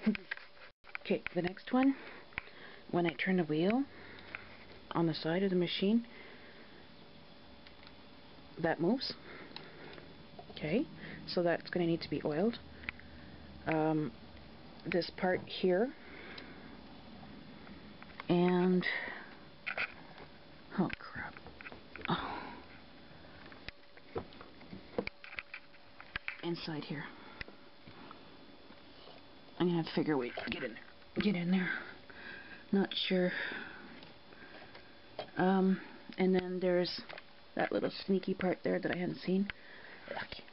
Okay, the next one, when I turn the wheel on the side of the machine, that moves. Okay, so that's going to need to be oiled. This part here, and oh crap. Oh. Inside here. I'm gonna have to figure a way to get in there. Get in there. Not sure. And then there's that little sneaky part there that I hadn't seen.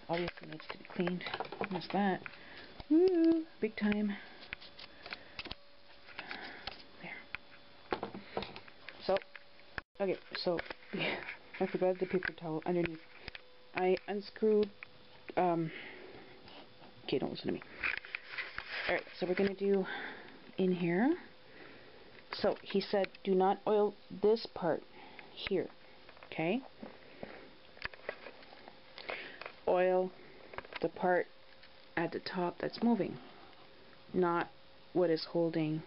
Obviously needs to be cleaned. What's that? Woo! Big time. There. So, okay, so I forgot the paper towel underneath. I unscrewed. Okay, don't listen to me. Alright, so we're going to do in here. So he said do not oil this part here. Okay? Oil the part at the top that's moving, not what is holding.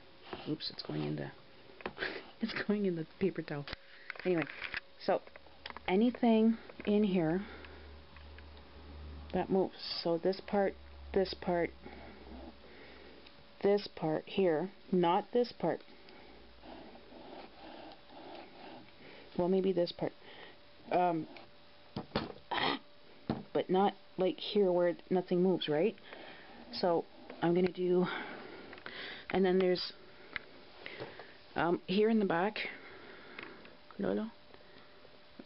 Oops, it's going in the it's going in the paper towel. Anyway, so anything in here that moves, so this part here, not this part. Well, maybe this part. But not like here where nothing moves, right? So I'm gonna do, and then there's here in the back. Lolo,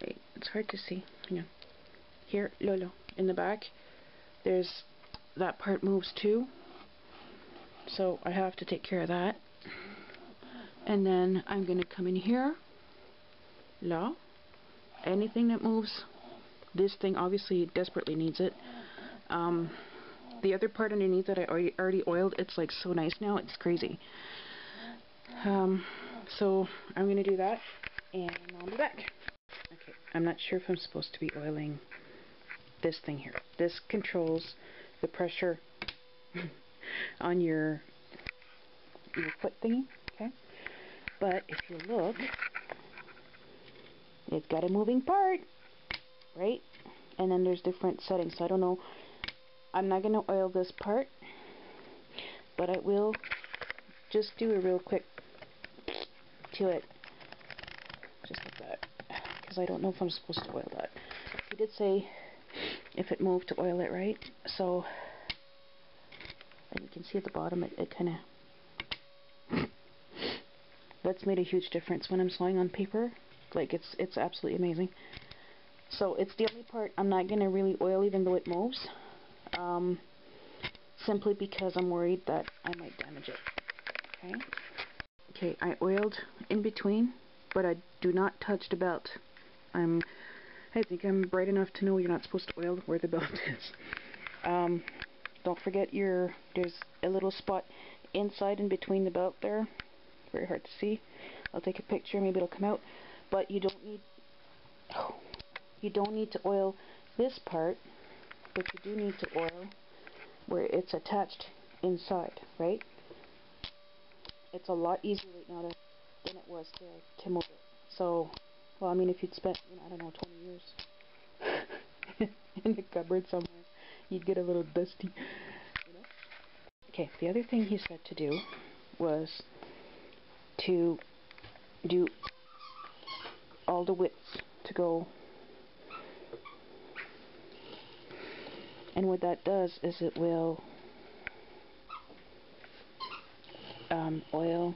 wait, it's hard to see. Hang on. Here, Lolo, in the back, there's that part moves too. So I have to take care of that. And then I'm gonna come in here. La, anything that moves. This thing obviously desperately needs it. The other part underneath that I already oiled, it's like so nice now, it's crazy. So I'm going to do that, and I'll be back. Okay, I'm not sure if I'm supposed to be oiling this thing here. This controls the pressure on your foot thingy, okay? But if you look, it's got a moving part, right? And then there's different settings, so I don't know. I'm not going to oil this part, but I will just do a real quick to it, just like that, because I don't know if I'm supposed to oil that. He did say if it moved to oil it, right? So, and you can see at the bottom it kind of that's made a huge difference when I'm sewing on paper. Like it's absolutely amazing. So it's the only part I'm not going to really oil, even though it moves. Simply because I'm worried that I might damage it. Okay. Okay, I oiled in between, but I do not touch the belt. I think I'm bright enough to know you're not supposed to oil where the belt is. Don't forget there's a little spot inside and between the belt there. Very hard to see. I'll take a picture, maybe it'll come out. But you don't need to oil this part, but you do need to oil where it's attached inside, right? It's a lot easier right now than it was to move it. So, well, I mean, if you'd spent, I don't know, 20 years in the cupboard somewhere, you'd get a little dusty, Okay, the other thing he said to do was to do all the widths to go. And what that does is it will oil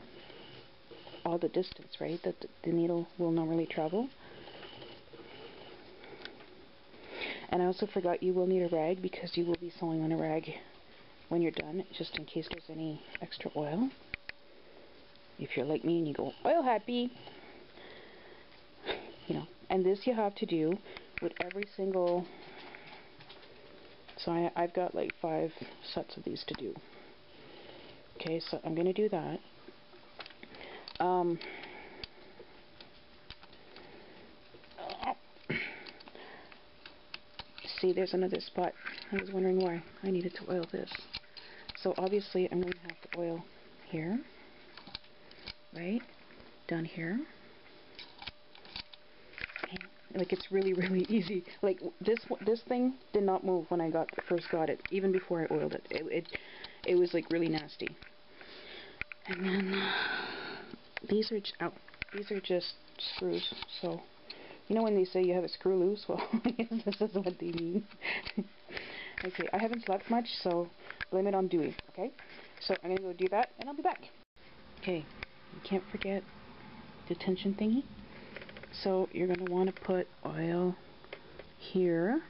all the distance, right, that the needle will normally travel. And I also forgot you will need a rag, because you will be sewing on a rag when you're done, just in case there's any extra oil. If you're like me and you go oil happy, and this you have to do with every single. So I've got like 5 sets of these to do. Okay, so I'm going to do that. See, there's another spot. I was wondering why I needed to oil this. So obviously I'm going to have to oil here, right, down here. Like, it's really, really easy. Like, this thing did not move when I first got it, even before I oiled it. It was like really nasty. And then these are just screws. So you know when they say you have a screw loose? Well, I guess this is what they mean. Okay, I haven't slept much, so blame it on Dewey. Okay, so I'm gonna go do that, and I'll be back. Okay, you can't forget the tension thingy. So you're going to want to put oil here,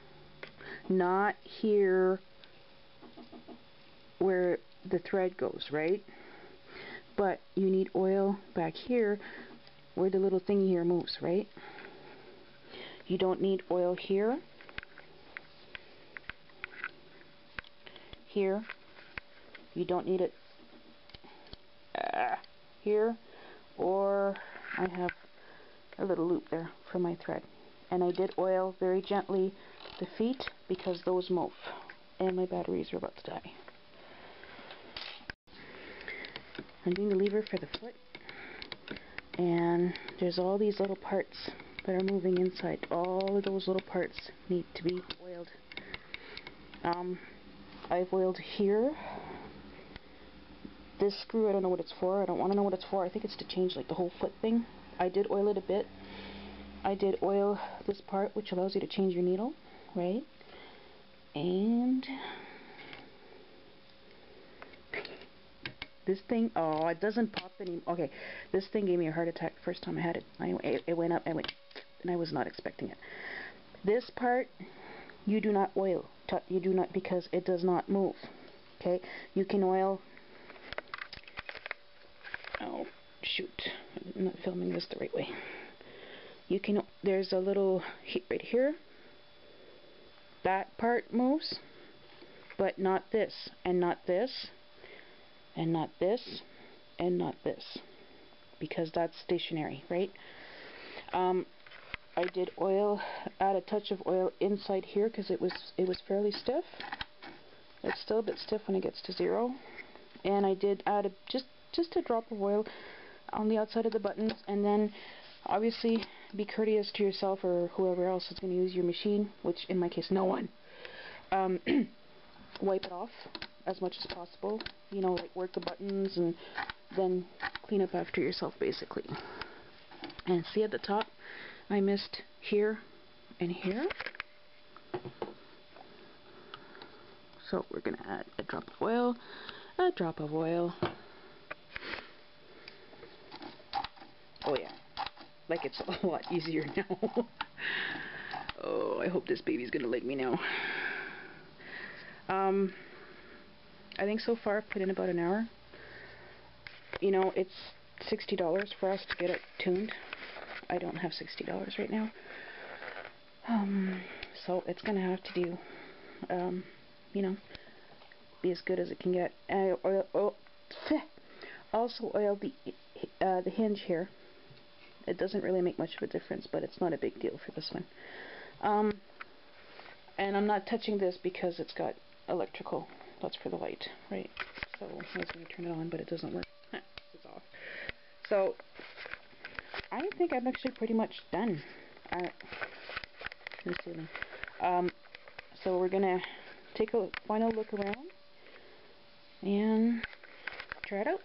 not here where the thread goes, right? But you need oil back here where the little thingy here moves, right? You don't need oil here, here. You don't need it here, or I have a little loop there for my thread. And I did oil very gently the feet because those move. And my batteries are about to die. I'm doing the lever for the foot. And there's all these little parts that are moving inside. All of those little parts need to be oiled. I've oiled here. This screw, I don't know what it's for. I don't want to know what it's for. I think it's to change like the whole foot thing. I did oil it a bit. I did oil this part, which allows you to change your needle, right? And this thing, oh, it doesn't pop anymore. Okay, this thing gave me a heart attack the first time I had it. It went up, and I was not expecting it. This part, you do not oil. You do not, because it does not move. Okay, you can oil. Oh, shoot. I'm not filming this the right way. You can, there's a little right here. That part moves, but not this, and not this, and not this, and not this, because that's stationary, right? I did add a touch of oil inside here because it was fairly stiff. It's still a bit stiff when it gets to 0. And I did add just a drop of oil on the outside of the buttons, and then obviously be courteous to yourself or whoever else is going to use your machine, which in my case no one. Wipe it off as much as possible, you know, like work the buttons and then clean up after yourself basically. And see at the top I missed here and here, so we're going to add a drop of oil, a drop of oil. Oh yeah, like it's a lot easier now. Oh, I hope this baby's gonna like me now. I think so far I've put in about an hour. You know, it's $60 for us to get it tuned. I don't have $60 right now. So it's gonna have to do, you know, be as good as it can get. Also oil the hinge here. It doesn't really make much of a difference, but it's not a big deal for this one. And I'm not touching this because it's got electrical. That's for the light, right? So I was going to turn it on, but it doesn't work. It's off. So I think I'm actually pretty much done. So we're going to take a final look around and try it out.